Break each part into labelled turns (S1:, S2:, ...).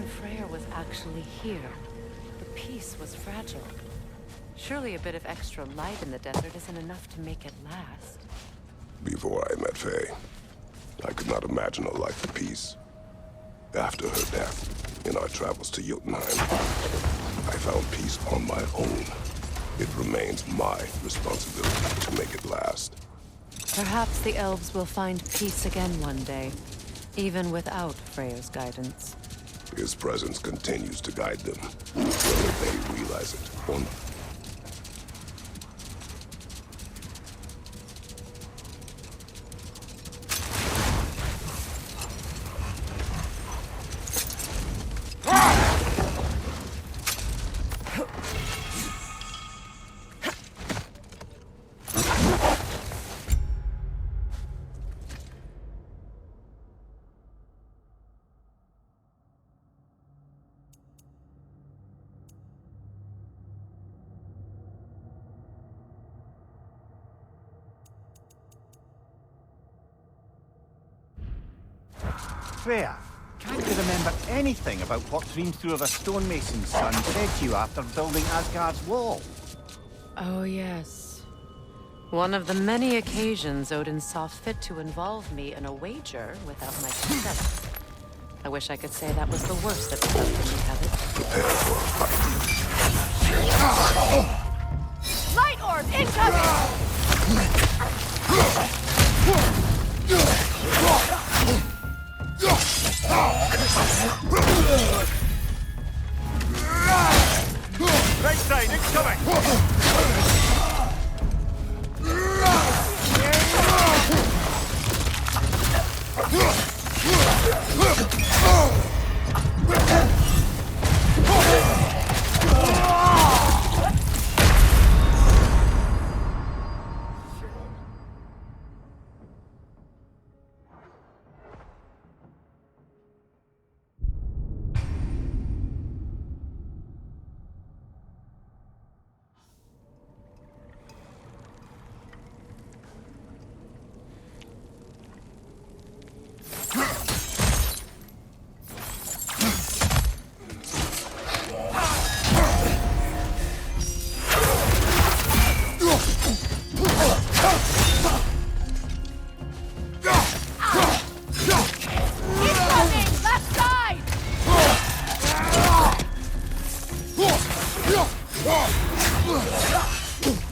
S1: Freyr was actually here. The peace was fragile. Surely a bit of extra light in the desert isn't enough to make it last.
S2: Before I met Faye, I could not imagine a life of peace. After her death, in our travels to Jotunheim, I found peace on my own. It remains my responsibility to make it last.
S1: Perhaps the elves will find peace again one day, even without Freyr's guidance.
S2: His presence continues to guide them, whether they realize it or not.
S3: Freya, can't you remember anything about what Dreamthrough of a stonemason's son said to you after building Asgard's wall?
S1: Oh yes. One of the many occasions Odin saw fit to involve me in a wager without my consent. I wish I could say that was the worst that could happen to me, have it.
S4: Light orb
S3: Right side, incoming!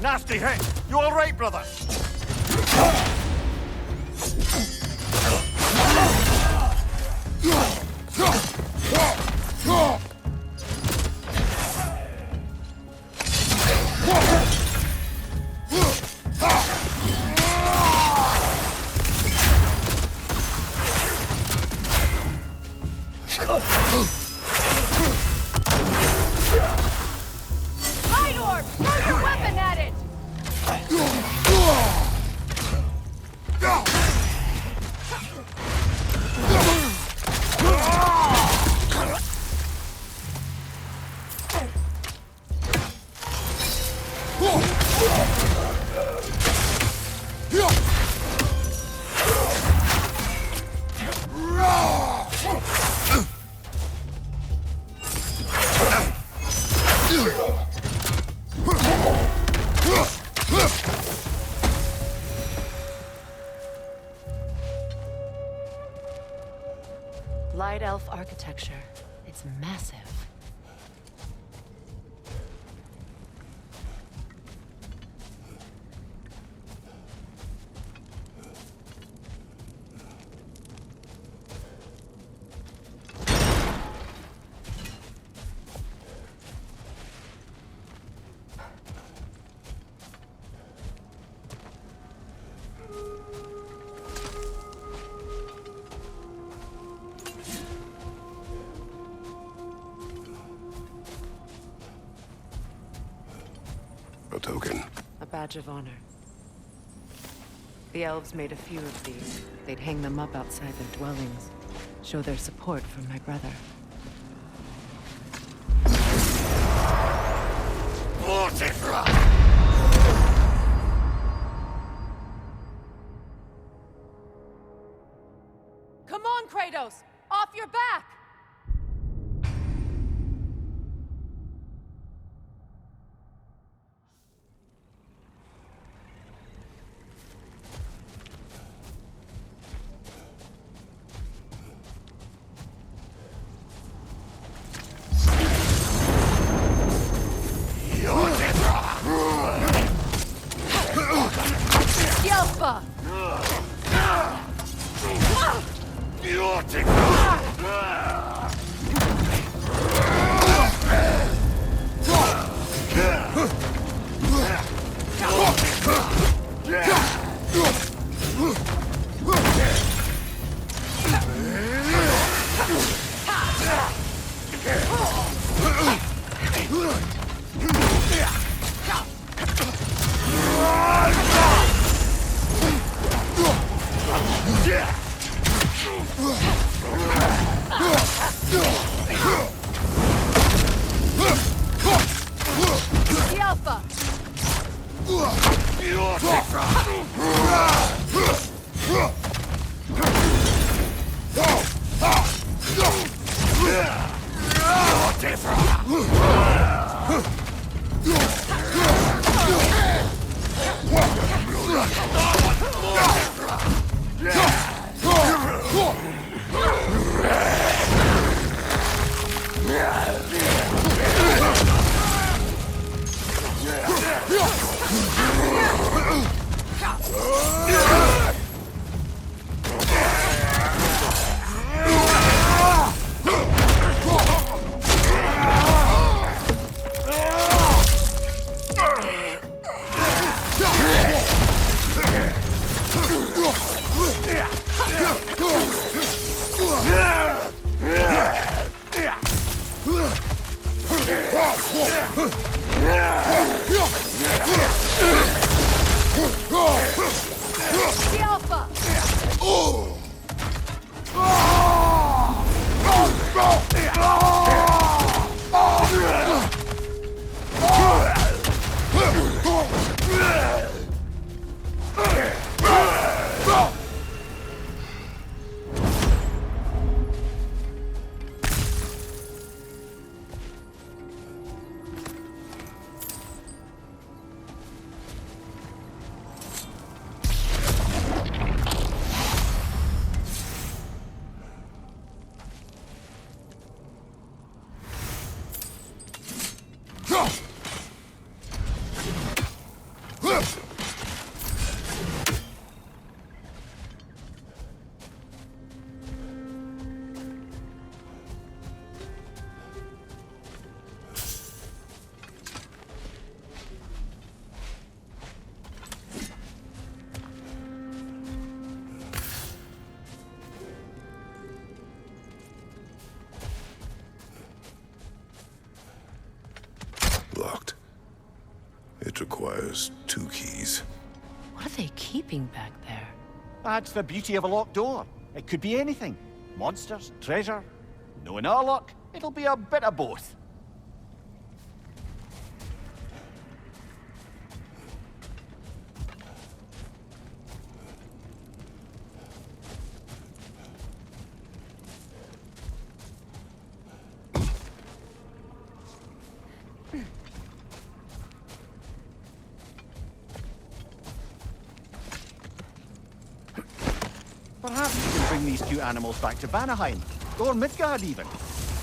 S3: Nasty hit! You all right, brother?
S4: Light orb! Throw your weapon at it!
S1: Light elf architecture. It's massive.
S2: A token.
S1: A badge of honor. The elves made a few of these. They'd hang them up outside their dwellings. Show their support for my brother.
S4: Come on, Kratos! Off your back! The Alpha!
S2: Locked. It requires 2 keys.
S1: What are they keeping back there?
S3: That's the beauty of a locked door. It could be anything. Monsters, treasure. Knowing our luck, it'll be a bit of both. Perhaps we can bring these 2 animals back to Vanaheim, or Midgard even.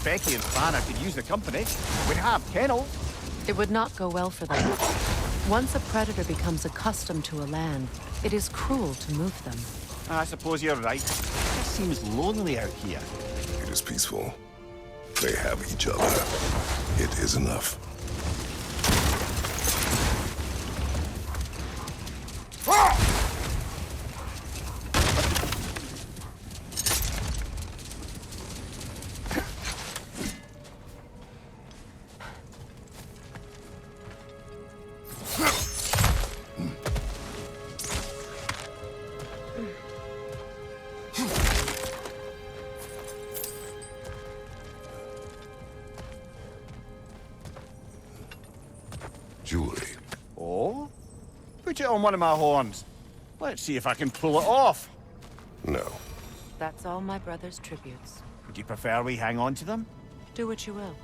S3: Becky and Vanna could use the company. We'd have kennels.
S1: It would not go well for them. Once a predator becomes accustomed to a land, it is cruel to move them.
S3: I suppose you're right. It just seems lonely out here.
S2: It is peaceful. They have each other. It is enough. Jewelry.
S3: Oh? Put it on one of my horns. Let's see if I can pull it off.
S2: No.
S1: That's all my brother's tributes.
S3: Would you prefer we hang on to them?
S1: Do what you will.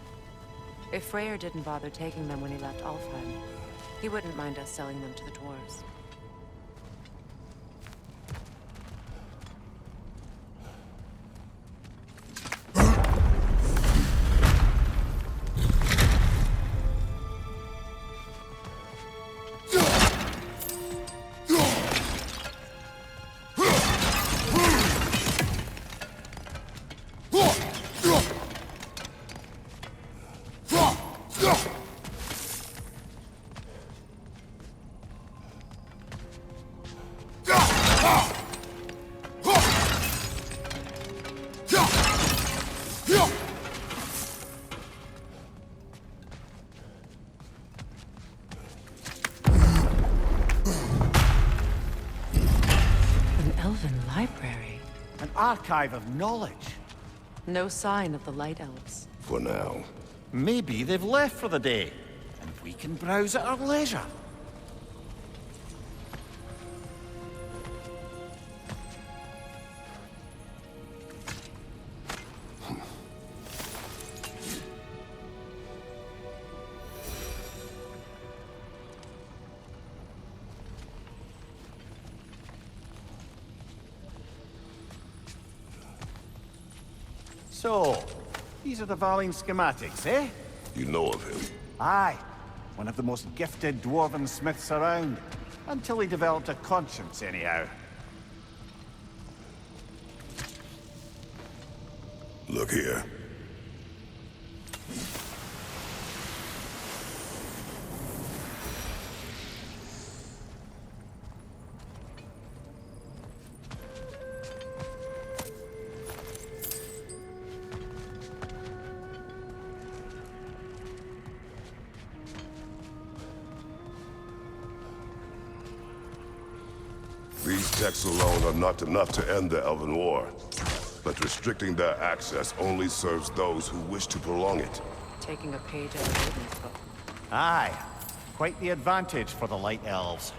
S1: If Freyr didn't bother taking them when he left Alfheim, he wouldn't mind us selling them to the dwarves. Elven library.
S3: An archive of knowledge.
S1: No sign of the Light Elves.
S2: For now.
S3: Maybe they've left for the day, and we can browse at our leisure. So, These are the Valine schematics, eh?
S2: You know of him?
S3: Aye. One of the most gifted dwarven smiths around. Until he developed a conscience, anyhow.
S2: Look here. These texts alone are not enough to end the Elven War. But restricting their access only serves those who wish to prolong it.
S1: Taking a page out of Odin's book.
S3: Aye. Quite the advantage for the Light Elves.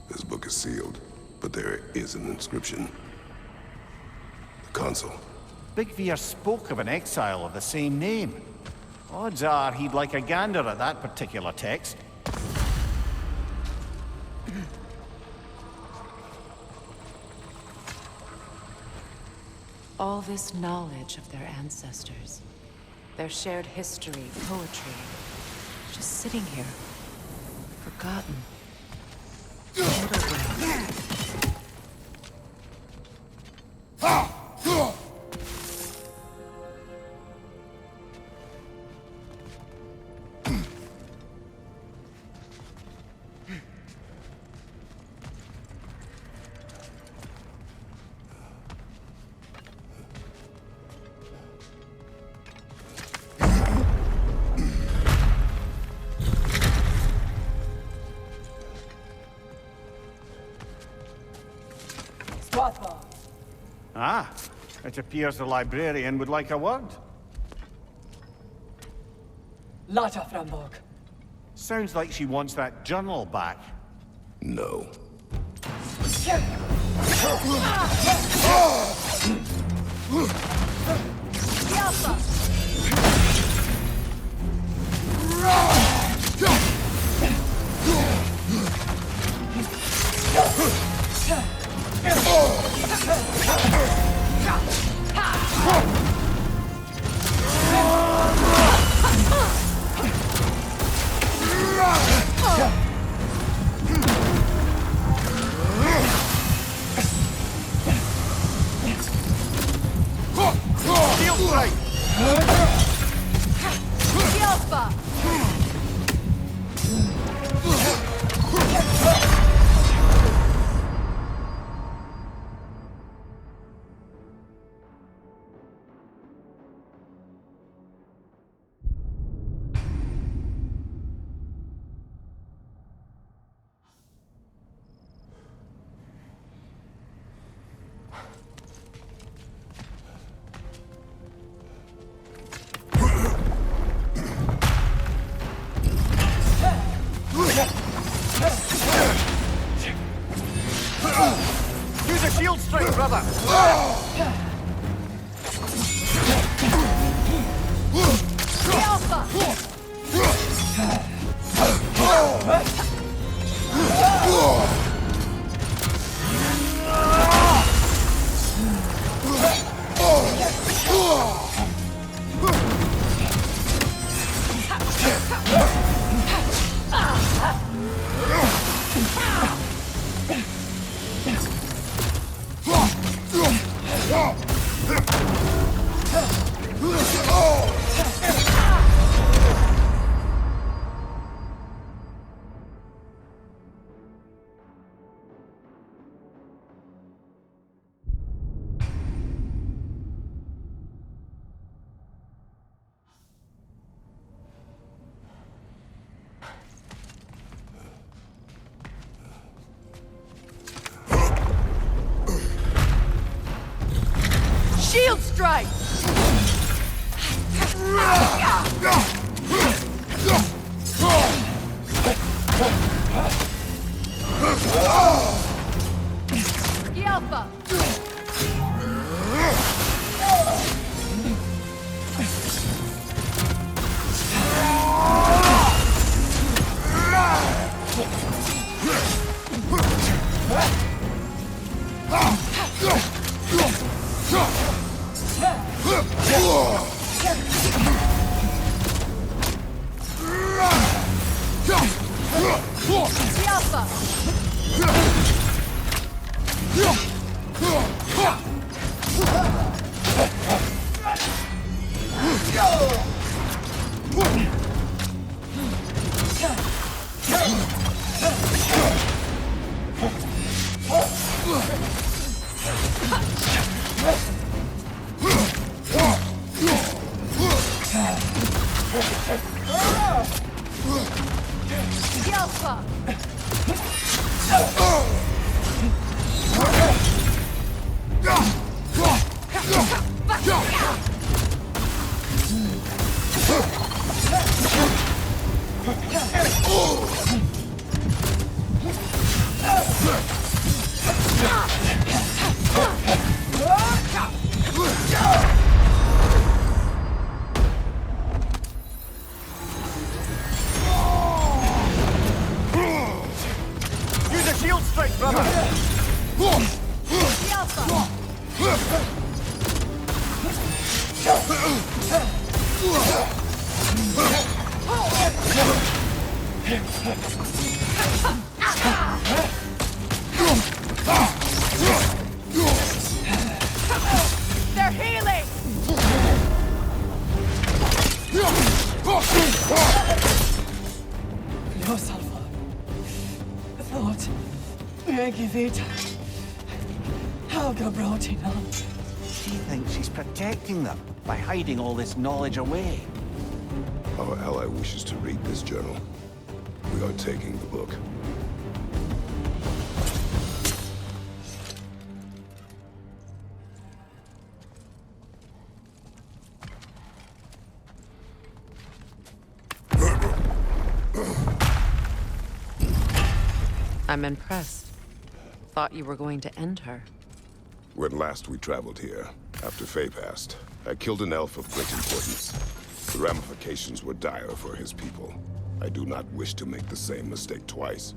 S3: This book is sealed, but there is an inscription. The console. Big Veer spoke of an exile of the same name. Odds are he'd like a gander at that particular text.
S1: All this knowledge of their ancestors, their shared history, poetry, just sitting here, forgotten.
S3: Ah, it appears the librarian would like a word.
S5: Lata Framborg.
S3: Sounds like she wants that journal back.
S2: No.
S3: Steel strike!
S4: strike! The Alpha! The Alpha! The Alpha!
S3: Use a shield strike, brother!
S4: The Alpha! They're healing!
S5: Los Alpha. Thought. Megivita. Helga brought it on.
S3: She thinks she's protecting them by hiding all this knowledge away.
S2: Our ally wishes to read this journal. We are taking the book.
S1: I'm impressed. Thought you were going to end her.
S2: When last we traveled here, after Faye passed, I killed an elf of great importance. The ramifications were dire for his people. I do not wish to make the same mistake twice.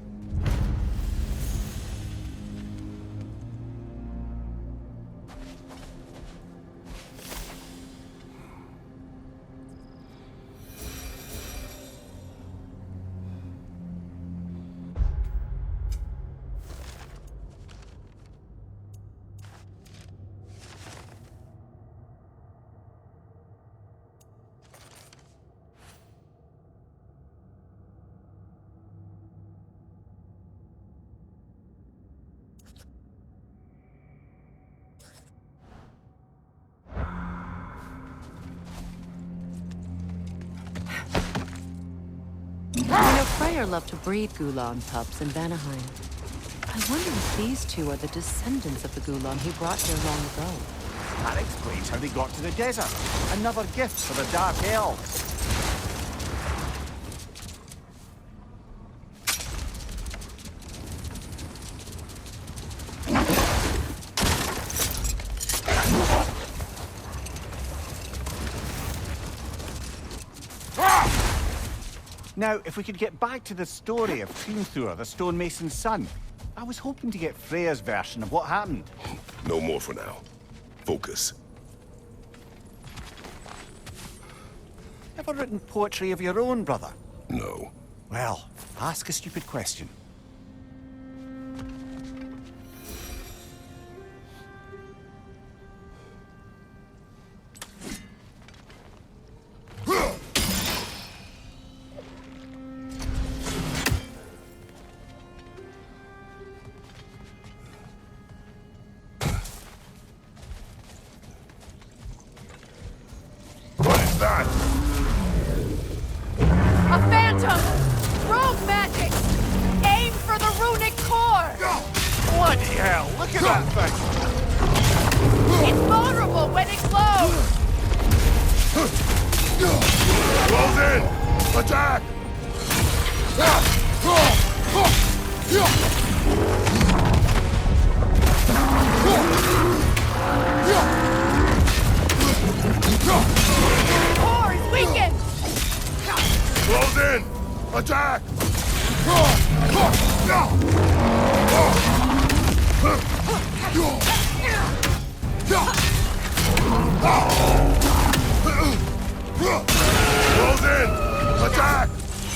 S1: Freyr loved to breed Gulan pups in Vanaheim. I wonder if these two are the descendants of the Gulan he brought here long ago.
S3: That explains how they got to the desert. Another gift for the Dark Elves. Now, if we could get back to the story of Hrimthur, the stonemason's son. I was hoping to get Freya's version of what happened.
S2: No more for now. Focus.
S3: Ever written poetry of your own, brother?
S2: No.
S3: Well, ask a stupid question.
S2: What is that?
S4: A phantom! Rogue magic! Aim for the runic core!
S3: Bloody hell, look at that thing!
S4: It's vulnerable when it glows!
S2: Close in! Attack!
S4: Core is weakened!
S2: Close in! Attack! Close in! Attack!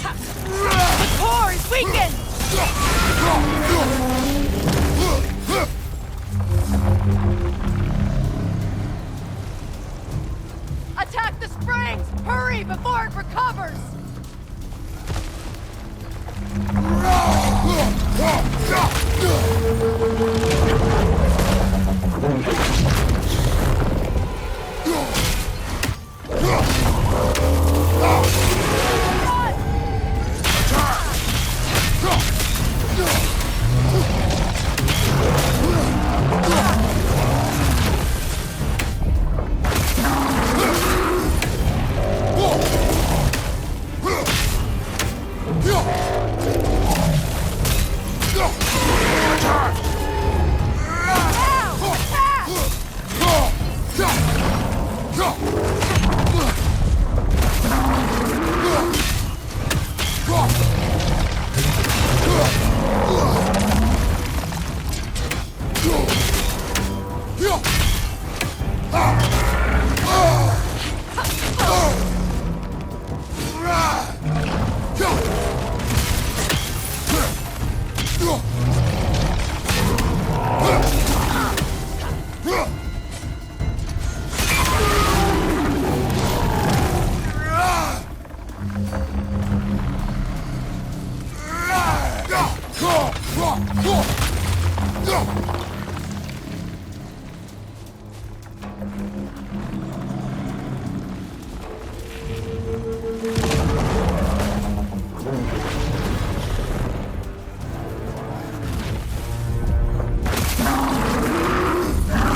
S4: The core is weakened! Attack the springs! Hurry before it recovers!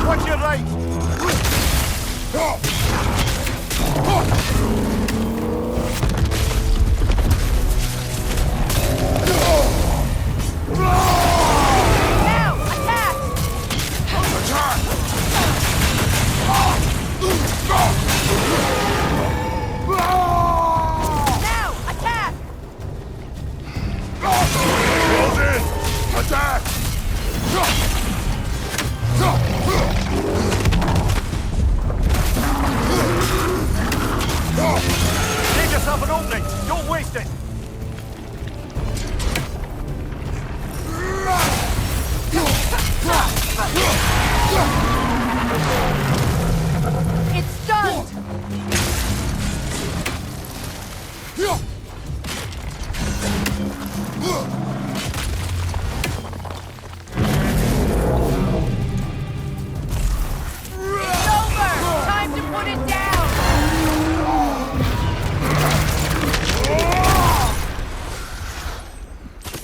S3: Watch your right!
S4: Now! Attack! Now! Attack!
S2: Close in! Attack!
S3: Give yourself an opening! Don't waste it!
S4: It's stunned! It's over! Time to put it down!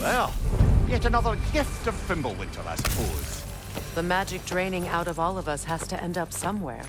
S3: Well, yet another gift of Fimbulwinter, I suppose.
S1: The magic draining out of all of us has to end up somewhere.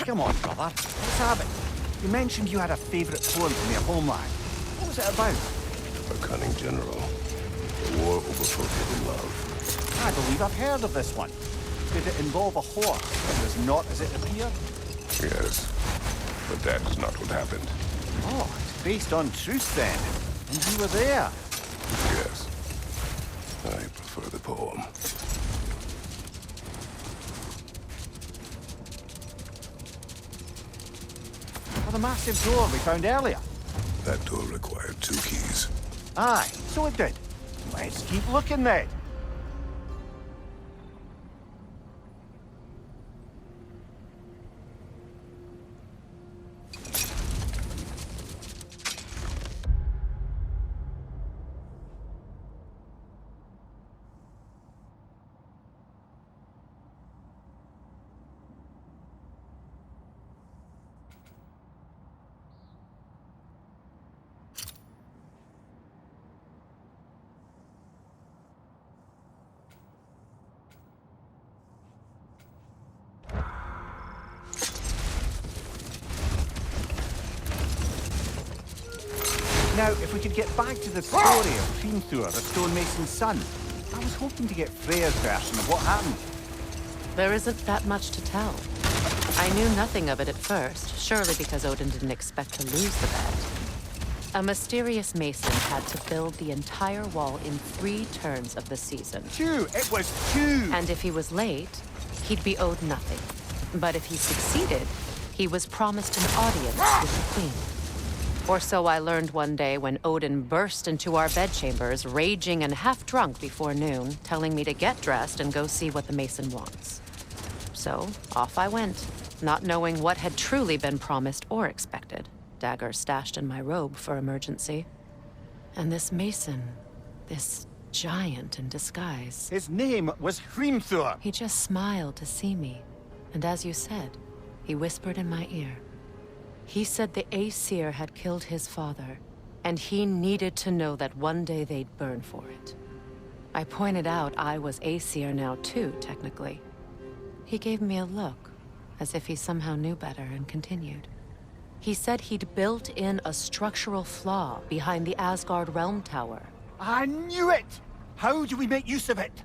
S3: Come on, brother. Let's have it. You mentioned you had a favourite poem from your homeland. What was it about?
S2: A cunning general. A war over forbidden love.
S3: I believe I've heard of this one. Did it involve a horse that was not as it appeared?
S2: Yes, but that is not what happened.
S3: Oh, it's based on truth then. And you were there.
S2: Yes, I prefer the poem.
S3: For the massive door we found earlier.
S2: That door required 2 keys.
S3: Aye, so it did. Let's keep looking then. Now, if we could get back to the story of Hrimthur, the stonemason's son. I was hoping to get Freya's version of what happened.
S1: There isn't that much to tell. I knew nothing of it at first, surely because Odin didn't expect to lose the bet. A mysterious mason had to build the entire wall in 3 turns of the season.
S3: 2! It was 2!
S1: And if he was late, he'd be owed nothing. But if he succeeded, he was promised an audience with the queen. Or so I learned one day when Odin burst into our bedchambers, raging and half-drunk before noon, telling me to get dressed and go see what the mason wants. So, off I went, not knowing what had truly been promised or expected, dagger stashed in my robe for emergency. And this mason, this giant in disguise,
S3: His name was Hrimthur.
S1: he just smiled to see me. And as you said, he whispered in my ear. He said the Aesir had killed his father, and he needed to know that one day they'd burn for it. I pointed out I was Aesir now too, technically. He gave me a look, as if he somehow knew better, and continued. He said he'd built in a structural flaw behind the Asgard Realm Tower.
S3: I knew it! How do we make use of it?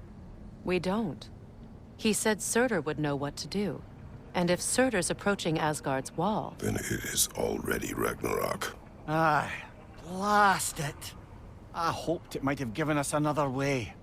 S1: We don't. He said Surtur would know what to do. And if Surtur's approaching Asgard's wall,
S2: Then it is already Ragnarok.
S3: Aye, blast it. I hoped it might have given us another way.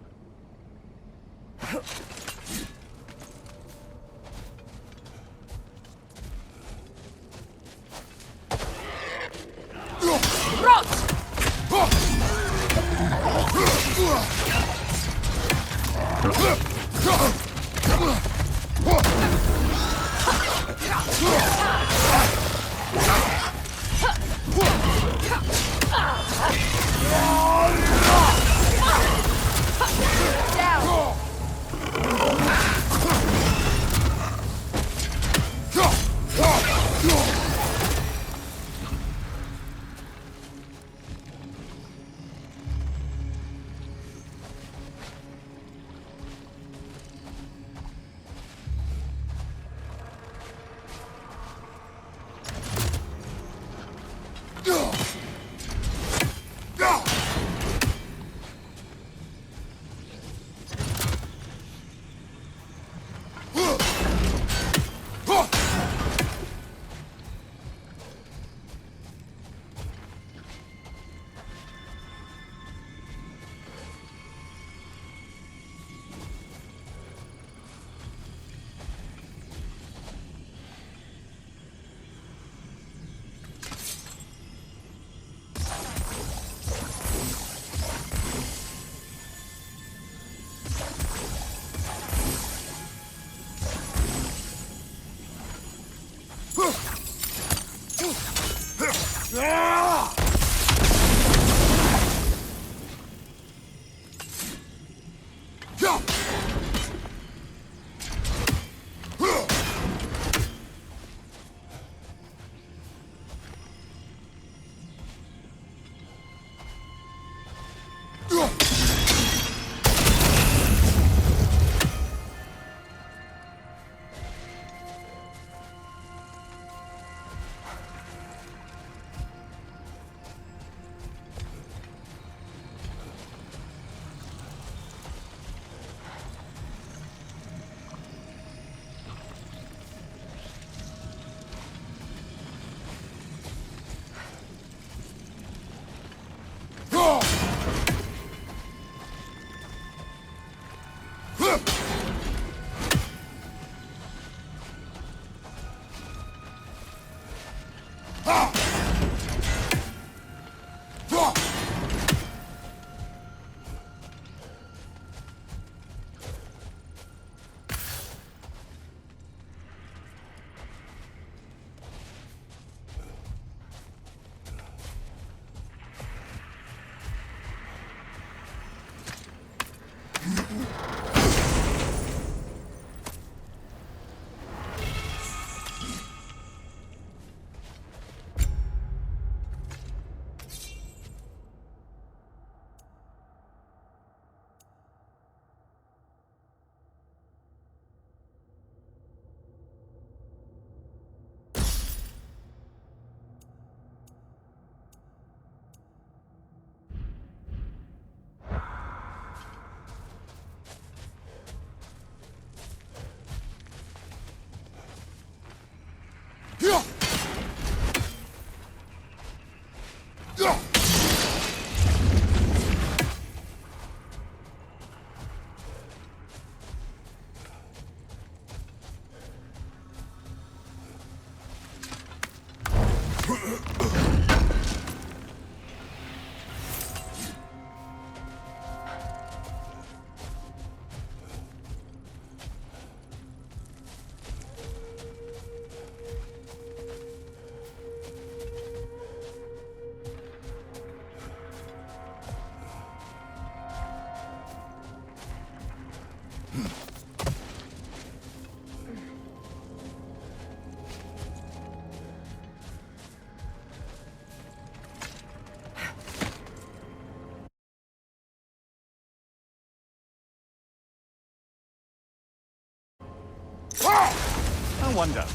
S3: I wonder,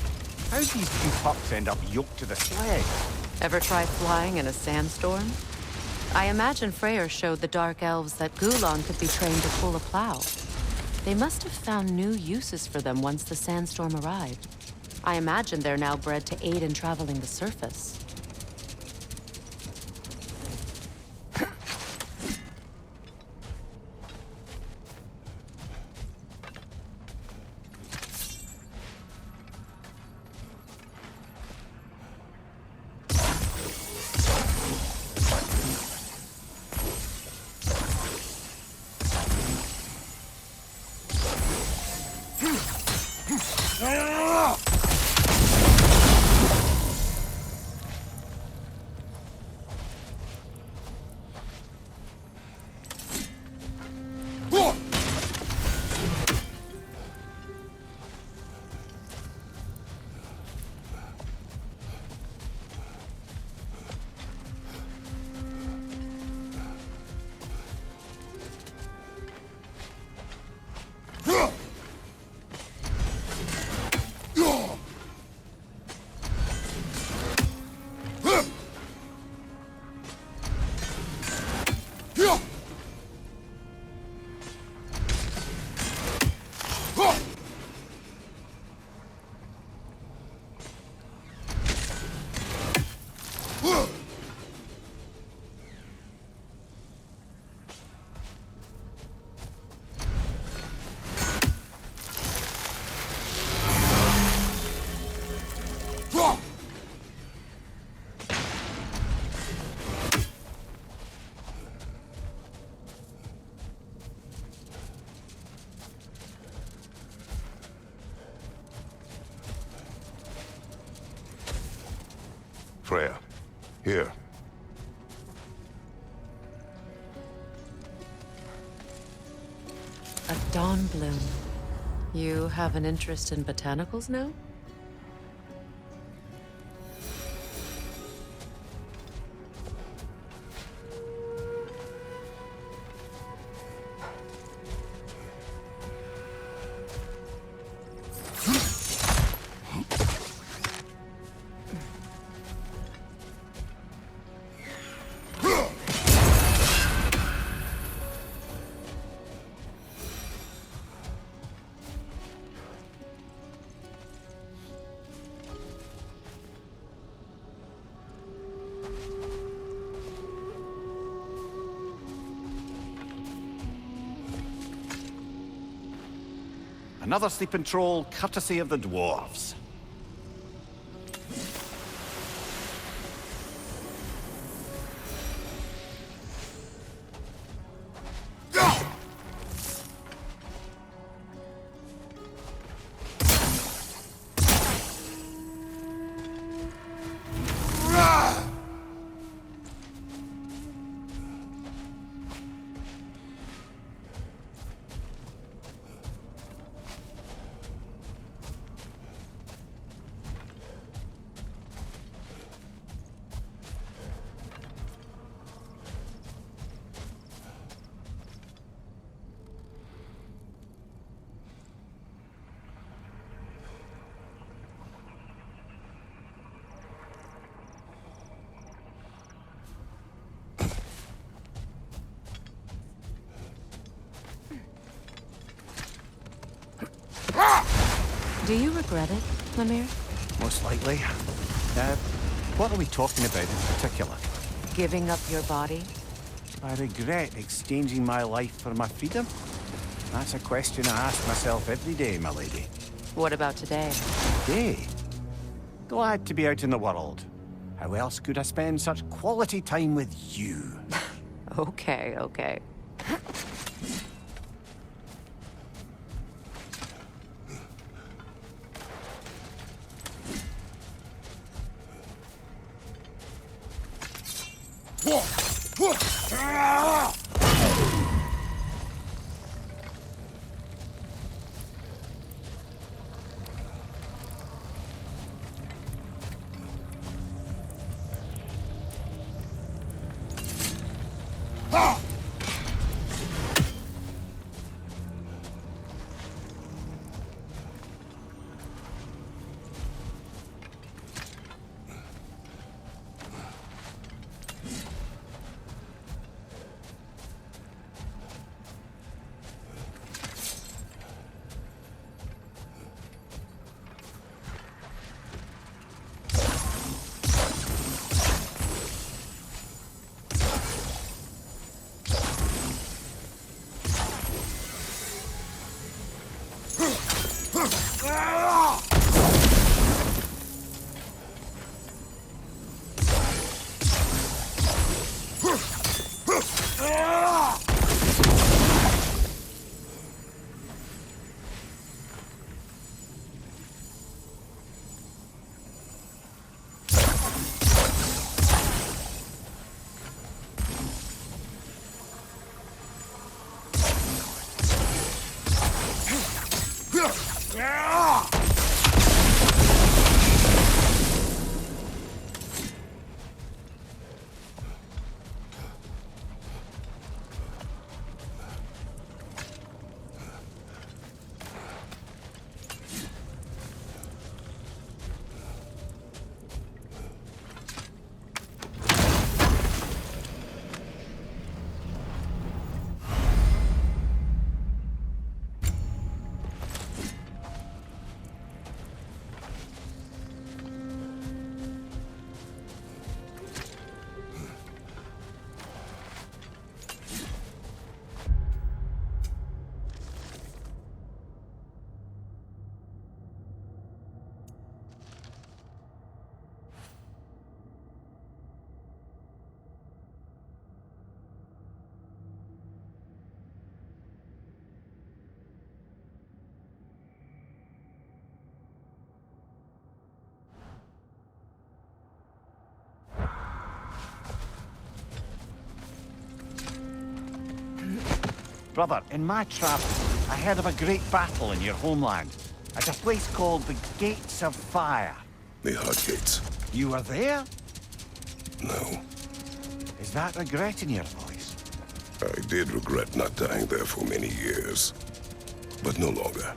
S3: how did these two pups end up yoked to the sled?
S1: Ever try flying in a sandstorm? I imagine Freyr showed the Dark Elves that Gulon could be trained to pull a plow. They must have found new uses for them once the sandstorm arrived. I imagine they're now bred to aid in traveling the surface.
S2: Freya, here.
S1: A dawn bloom. You have an interest in botanicals now?
S3: Another sleeping troll, courtesy of the dwarves.
S1: Do you regret it, Lemire?
S3: Most likely. What are we talking about in particular?
S1: Giving up your body?
S3: I regret exchanging my life for my freedom? That's a question I ask myself every day, my lady.
S1: What about today?
S3: Today? Glad to be out in the world. How else could I spend such quality time with you?
S1: Okay, okay.
S3: Brother, in my travels, I heard of a great battle in your homeland, at a place called the Gates of Fire.
S2: The Hut Gates.
S3: You were there?
S2: No.
S3: Is that regret in your voice?
S2: I did regret not dying there for many years, but no longer.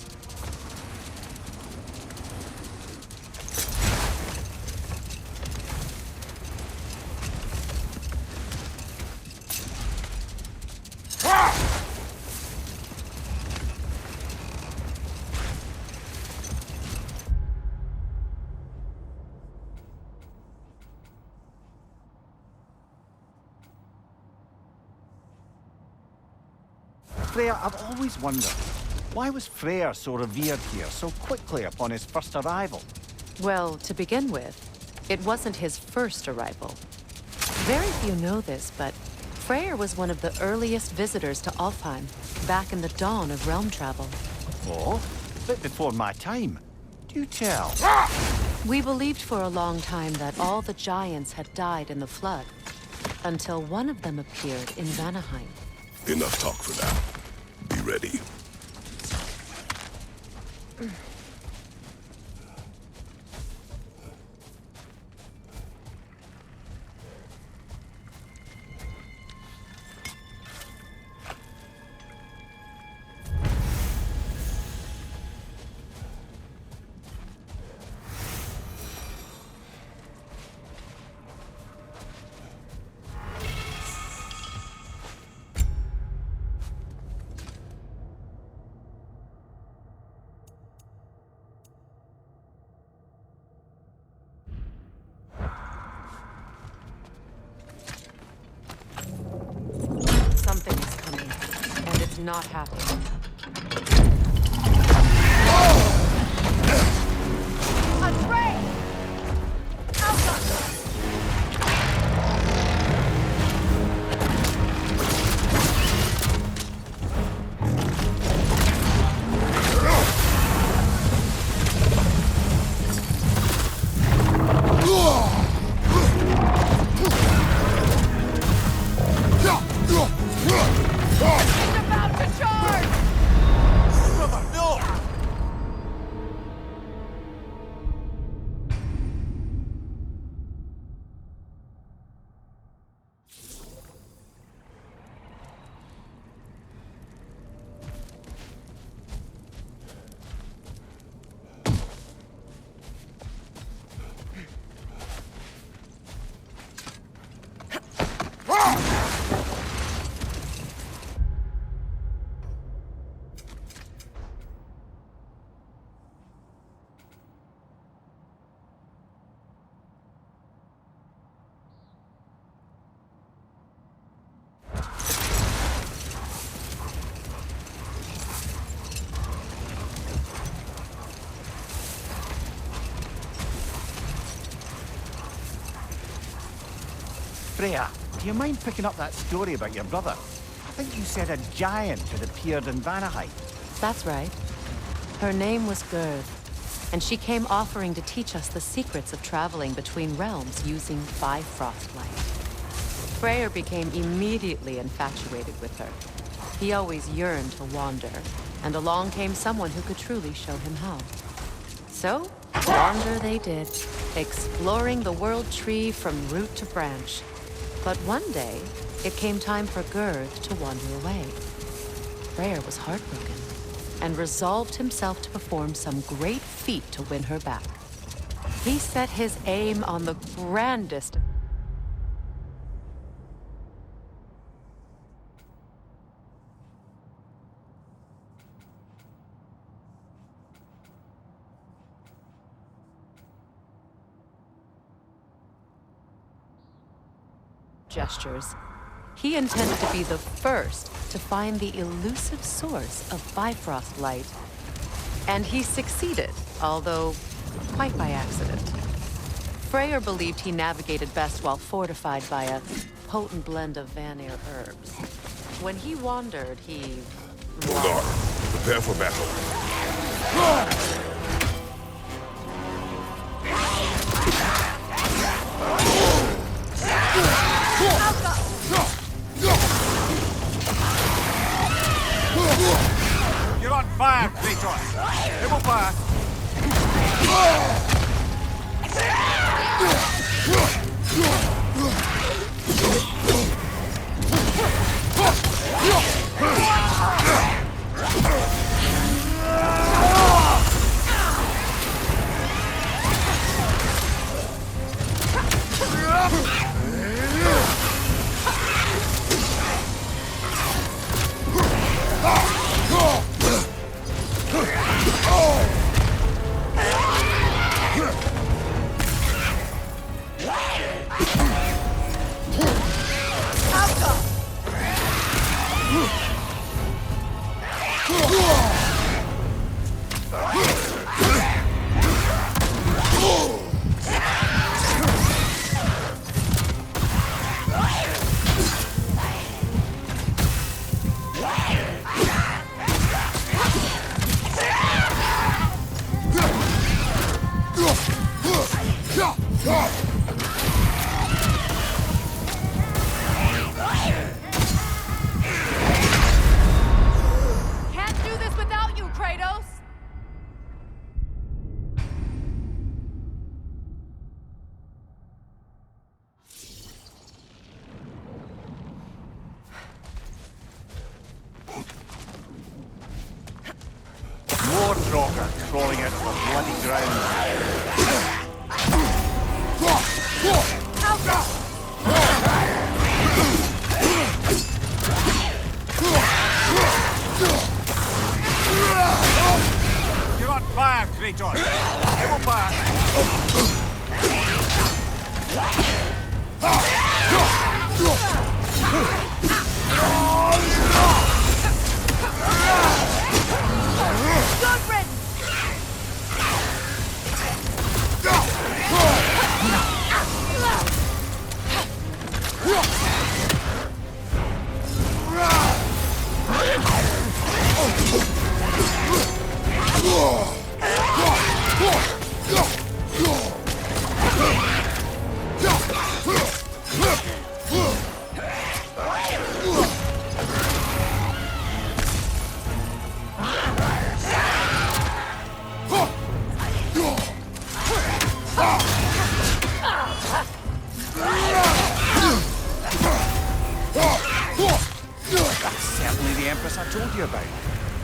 S3: Freya, I've always wondered, why was Freyr so revered here so quickly upon his first arrival?
S1: Well, to begin with, it wasn't his first arrival. Very few know this, but Freyr was one of the earliest visitors to Alfheim, back in the dawn of realm travel.
S3: Oh, a bit before my time. Do tell.
S1: We believed for a long time that all the giants had died in the flood, until one of them appeared in Vanaheim.
S2: Enough talk for now. Be ready.
S1: not happy.
S4: Andrei! Alpha! He's about to charge!
S3: Brother, no! Freya, do you mind picking up that story about your brother? I think you said a giant had appeared in Vanaheim.
S1: That's right. Her name was Gerd, and she came offering to teach us the secrets of traveling between realms using Bifrost light. Freyr became immediately infatuated with her. He always yearned to wander, and along came someone who could truly show him how. So, wander they did, exploring the world tree from root to branch. But one day, it came time for Gerd to wander away. Freyr was heartbroken, and resolved himself to perform some great feat to win her back. He set his aim on the grandest gestures. He intended to be the first to find the elusive source of Bifrost light. And he succeeded, although quite by accident. Freyr believed he navigated best while fortified by a potent blend of Vanir herbs. When he wandered, he...
S2: Hold on. Prepare for battle.
S3: You're on fire, Kratos! It will pass!
S4: Can't do this without you, Kratos!
S3: More Draugr crawling out of the bloody ground. You're on fire, Kratos! It will pass! told you about.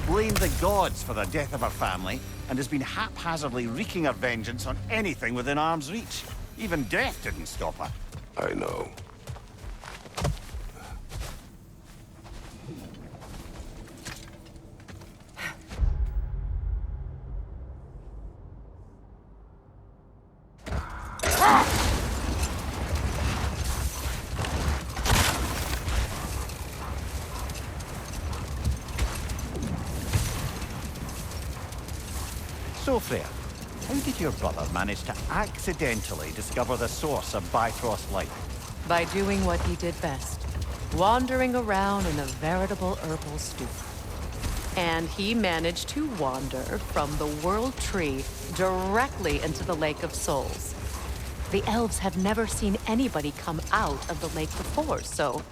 S3: Blamed the gods for the death of her family, and has been haphazardly wreaking her vengeance on anything within arm's reach. Even death didn't stop her.
S2: I know.
S3: So, Freya, how did your brother manage to accidentally discover the source of Bifrost light?
S1: By doing what he did best, wandering around in a veritable herbal stew. And he managed to wander from the World Tree directly into the Lake of Souls. The elves have never seen anybody come out of the lake before, so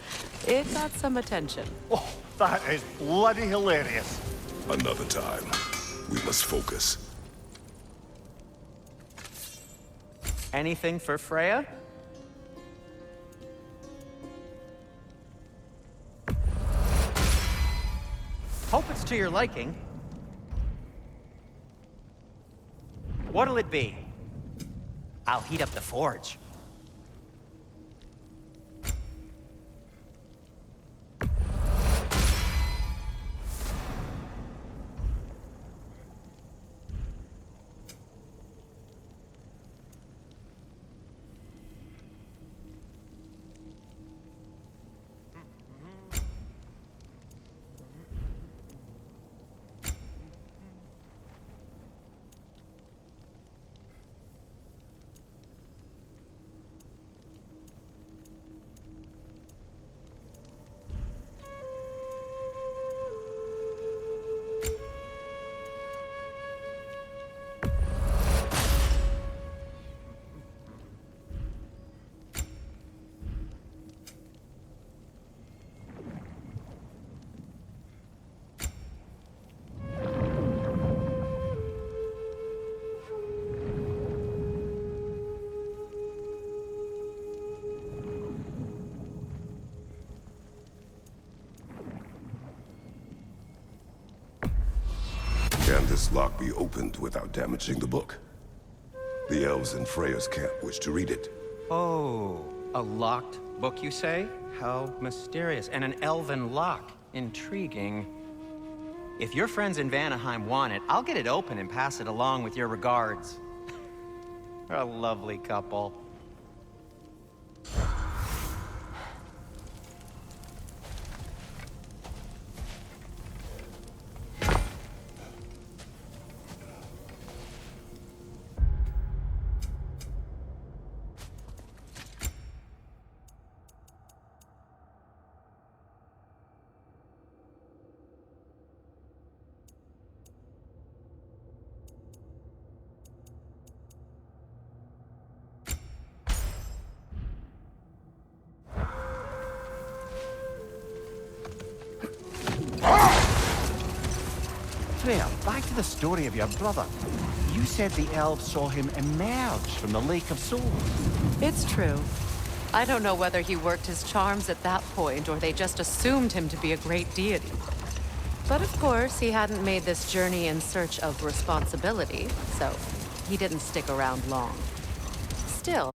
S1: it got some attention.
S3: Oh, that is bloody hilarious.
S2: Another time. We must focus.
S6: Anything for Freya? Hope it's to your liking. What'll it be? I'll heat up the forge.
S2: Can this lock be opened without damaging the book? The elves in Freya's camp wish to read it.
S6: Oh, a locked book, you say? How mysterious. And an elven lock. Intriguing. If your friends in Vanaheim want it, I'll get it open and pass it along with your regards. They're a lovely couple.
S3: Freya, back to the story of your brother. You said the elves saw him emerge from the Lake of Souls.
S1: It's true. I don't know whether he worked his charms at that point or they just assumed him to be a great deity. But of course, he hadn't made this journey in search of responsibility, so he didn't stick around long. Still,